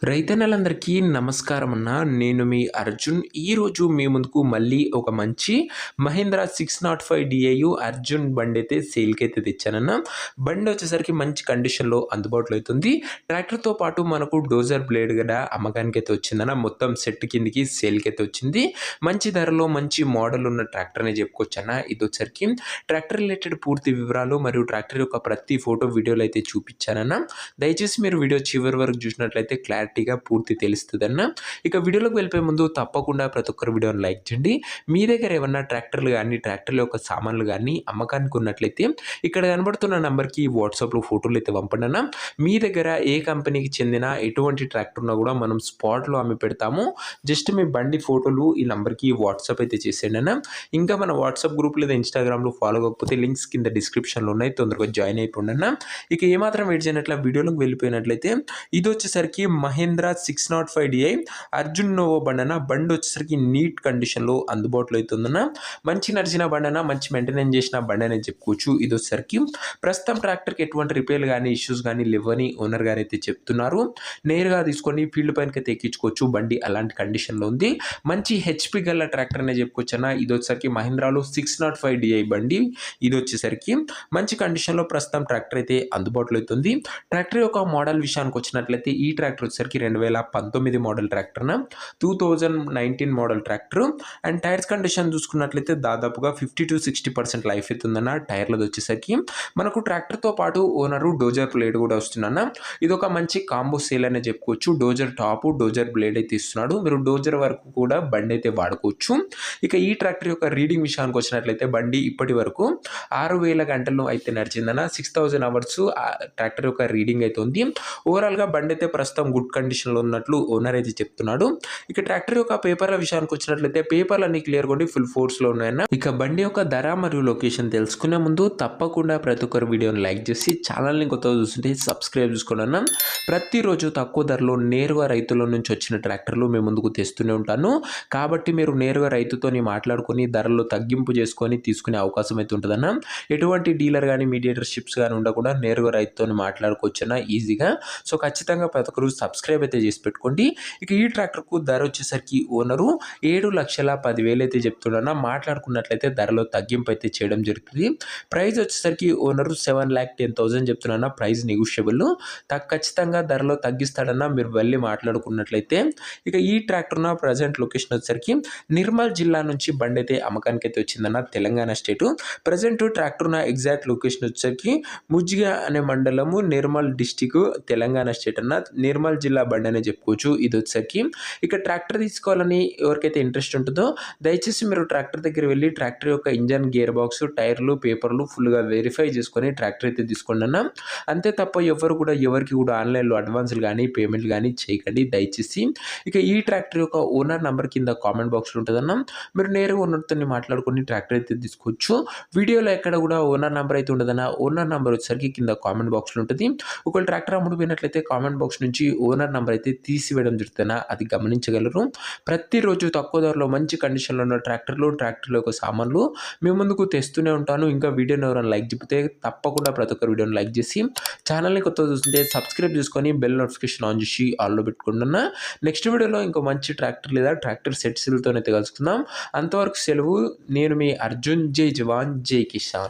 రైతన్నలందరికీ నమస్కారం అన్న. నేను మీ అర్జున్. ఈరోజు మీ ముందుకు మళ్ళీ ఒక మంచి మహీంద్రా 605 డిఐయు అర్జున్ బండైతే సేల్‌కైతే తెచ్చానన్న. బండొచ్చేసరికి మంచి కండిషన్‌లో అందుబాటులో అయితుంది. ట్రాక్టర్‌తో పాటు మనకు డోజర్ బ్లేడ్ గూడా అమ్మకానికైతే వచ్చిందన్న. మొత్తం సెట్ కిందకి సేల్‌కైతే వచ్చింది. మంచి ధరలో మంచి మోడల్ ఉన్న ట్రాక్టర్ అనే చెప్పుకోవచ్చన్న. ఇదొచ్చేసరికి ట్రాక్టర్ రిలేటెడ్ పూర్తి వివరాలు మరియు ట్రాక్టర్ యొక్క ప్రతి ఫోటో వీడియోలో అయితే చూపించానన్న. దయచేసి మీరు వీడియో చివరి వరకు చూసినట్లయితే క్లారిటీగా పూర్తి తెలుస్తుందన్న. ఇక వీడియోలోకి వెళ్ళిపోయే ముందు తప్పకుండా ప్రతి ఒక్కరు వీడియోని లైక్ చేయండి. మీ దగ్గర ఏమన్నా ట్రాక్టర్లు కానీ ట్రాక్టర్ల యొక్క సామాన్లు కానీ అమ్మకానికి ఉన్నట్లయితే ఇక్కడ కనబడుతున్న నంబర్కి వాట్సాప్లో ఫోటోలు అయితే పంపండి అన్న. మీ దగ్గర ఏ కంపెనీకి చెందిన ఎటువంటి ట్రాక్టర్ ఉన్నా కూడా మనం స్పాట్లో అమ్మి పెడతాము. జస్ట్ మీ బండి ఫోటోలు ఈ నంబర్కి వాట్సాప్ అయితే చేసేయండి అన్న. ఇంకా మన వాట్సాప్ గ్రూప్ లేదా ఇన్స్టాగ్రామ్లో ఫాలో కాకపోతే లింక్స్ కింద డిస్క్రిప్షన్లో ఉన్నాయి, తొందరగా జాయిన్ అయిపోండి అన్న. ఇక ఏమాత్రం వెయిట్ చేయనట్ల వీడియోలోకి వెళ్ళిపోయినట్లయితే ఇది వచ్చేసరికి మహేంద్ర 605 డిఐ అర్జున్ నోవో బండన. బండి వచ్చేసరికి నీట్ కండిషన్లో అందుబాటులో అవుతుందన్న. మంచి నడిచిన బండన, మంచి మెయింటెనెన్స్ చేసిన బండి అని చెప్పుకోవచ్చు. ఇది వచ్చేసరికి ప్రస్తుతం ట్రాక్టర్కి ఎటువంటి రిపేర్లు కానీ ఇష్యూస్ కానీ లేవని ఓనర్ గారు అయితే చెప్తున్నారు. నేరుగా తీసుకొని ఫీల్డ్ పైనకి అయితే ఎక్కించుకోవచ్చు. బండి అలాంటి కండిషన్లో ఉంది. మంచి హెచ్పి గల ట్రాక్టర్ అనే చెప్పుకోవచ్చు అన్న. ఇది వచ్చేసరికి మహీంద్రాలో 605 డిఐ బండి. ఇది వచ్చేసరికి మంచి కండిషన్లో ప్రస్తుతం ట్రాక్టర్ అయితే అందుబాటులో అవుతుంది. ట్రాక్టర్ యొక్క మోడల్ విషయానికి వచ్చినట్లయితే ఈ ట్రాక్టర్ వచ్చేసరికి 2019 మోడల్ ట్రాక్టర్న, 2019 model tractor. And tyres condition చూసుకున్నట్లయితే దాదాపుగా 50-60% లైఫ్ అవుతుందన్న. టైర్లది వచ్చేసరికి మనకు ట్రాక్టర్తో పాటు ఓనరు డోజర్ బ్లేడ్ కూడా వస్తుందన్న. ఇది ఒక మంచి కాంబో సేల్ అనే చెప్పుకోవచ్చు. డోజర్ టాప్, డోజర్ బ్లేడ్ అయితే ఇస్తున్నాడు. మీరు డోజర్ వరకు కూడా బండి అయితే వాడుకోవచ్చు. ఇక ఈ ట్రాక్టర్ యొక్క రీడింగ్ విషయానికి వచ్చినట్లయితే బండి ఇప్పటి వరకు 6000 గంటలు అయితే నడిచిందన్న. 6000 అవర్స్ ట్రాక్టర్ యొక్క రీడింగ్ అయితే ఉంది. ఓవరాల్గా బండి అయితే ప్రస్తుతం గుడ్ కండిషన్లో ఉన్నట్లు ఓనర్ అయితే చెప్తున్నాడు. ఇక ట్రాక్టర్ యొక్క పేపర్ల విషయానికి వచ్చినట్లయితే పేపర్లు అన్ని క్లియర్గా ఉండి ఫుల్ ఫోర్స్లో ఉన్నాయన్న. ఇక బండి యొక్క ధర మరియు లొకేషన్ తెలుసుకునే ముందు తప్పకుండా ప్రతి ఒక్కరు వీడియోని లైక్ చేసి ఛానల్ని కొత్తగా చూస్తుంటే సబ్స్క్రైబ్ చేసుకోండి అన్న. ప్రతిరోజు తక్కువ ధరలో నేరుగా రైతుల నుంచి వచ్చిన ట్రాక్టర్లు మేము ముందుకు తెస్తూనే ఉంటాను. కాబట్టి మీరు నేరుగా రైతుతోని మాట్లాడుకొని ధరలు తగ్గింపు చేసుకొని తీసుకునే అవకాశం అయితే ఉంటుందన్న. ఎటువంటి డీలర్ కానీ మీడియేటర్షిప్స్ కానీ ఉండకుండా నేరుగా రైతుతో మాట్లాడుకోవచ్చన్న ఈజీగా. సో ఖచ్చితంగా ప్రతి ఒక్కరు సబ్స్క్రైబ్ అయితే చేసి పెట్టుకోండి. ఇక ఈ ట్రాక్టర్కు ధర వచ్చేసరికి ఓనరు 7,10,000 అయితే చెప్తున్నా. మాట్లాడుకున్నట్లయితే ధరలో తగ్గింపు అయితే చేయడం జరుగుతుంది. ప్రైస్ వచ్చేసరికి ఓనరు 7,10,000 చెప్తున్నా. Price negotiable. ఖచ్చితంగా ధరలో తగ్గిస్తాడన్నా మీరు వెళ్ళి మాట్లాడుకున్నట్లయితే. ఇక ఈ ట్రాక్టర్న ప్రజెంట్ లొకేషన్ వచ్చేసరికి నిర్మల్ జిల్లా నుంచి బండి అయితే అమ్మకానికి అయితే వచ్చిందన్న, తెలంగాణ స్టేటు. ప్రజెంట్ ట్రాక్టర్న ఎగ్జాక్ట్ లొకేషన్ వచ్చేసరికి ముజ్జిగా అనే మండలము, నిర్మల్ డిస్టిక్, తెలంగాణ స్టేట్ అన్న. నిర్మల్ జిల్లా బండి అనే చెప్పుకోవచ్చు. ఇది వచ్చేసరికి ఇక ట్రాక్టర్ తీసుకోవాలని ఎవరికైతే ఇంట్రెస్ట్ ఉంటుందో దయచేసి మీరు ట్రాక్టర్ దగ్గర వెళ్ళి ట్రాక్టర్ యొక్క ఇంజన్, గేర్ బాక్స్, టైర్లు, పేపర్లు ఫుల్గా వెరిఫై చేసుకొని ట్రాక్టర్ అయితే తీసుకోండి అన్న. అంతే తప్ప ఎవరికి కూడా ఆన్లైన్లో అడ్వాన్స్లు కానీ పేమెంట్లు కానీ చేయకండి దయచేసి. ఇక ఈ ట్రాక్టర్ యొక్క ఓనర్ నెంబర్ కింద కామెంట్ బాక్స్లో ఉంటుందన్న. మీరు నేరుగా ఓనర్తో మాట్లాడుకొని ట్రాక్టర్ అయితే తీసుకోవచ్చు. వీడియోలో ఎక్కడ కూడా ఓనర్ నెంబర్ అయితే ఉండదన్న. ఓనర్ నెంబర్ వచ్చేసరికి కింద కామెంట్ బాక్స్లో ఉంటుంది. ఒకవేళ ట్రాక్టర్ అమ్ముడుపోయినట్లయితే కామెంట్ బాక్స్ నుంచి ఓనర్ నెంబర్ అయితే తీసివేయడం జరుగుతుందన్న, అది గమనించగలరు. ప్రతిరోజు తక్కువ ధరలో మంచి కండిషన్లో ఉన్న ట్రాక్టర్ల యొక్క సామాన్లు మీ ముందుకు తెస్తూనే ఉంటాను. ఇంకా వీడియోని ఎవరైనా లైక్ చెప్తే తప్పకుండా ప్రతి ఒక్కరు వీడియోని లైక్ చేసి ఛానల్ని కొత్తగా చూస్తుంటే సబ్స్క్రైబ్ చేసుకొని బెల్ నోటిఫికేషన్ ఆన్ చేసి ఆల్లో పెట్టుకుంటున్నా. నెక్స్ట్ వీడియోలో ఇంకో మంచి ట్రాక్టర్ లేదా ట్రాక్టర్ సెట్స్లతో అయితే కలుసుకుందాం. అంతవరకు సెలవు. నేను మీ అర్జున్. జై జవాన్ జై కిసాన్.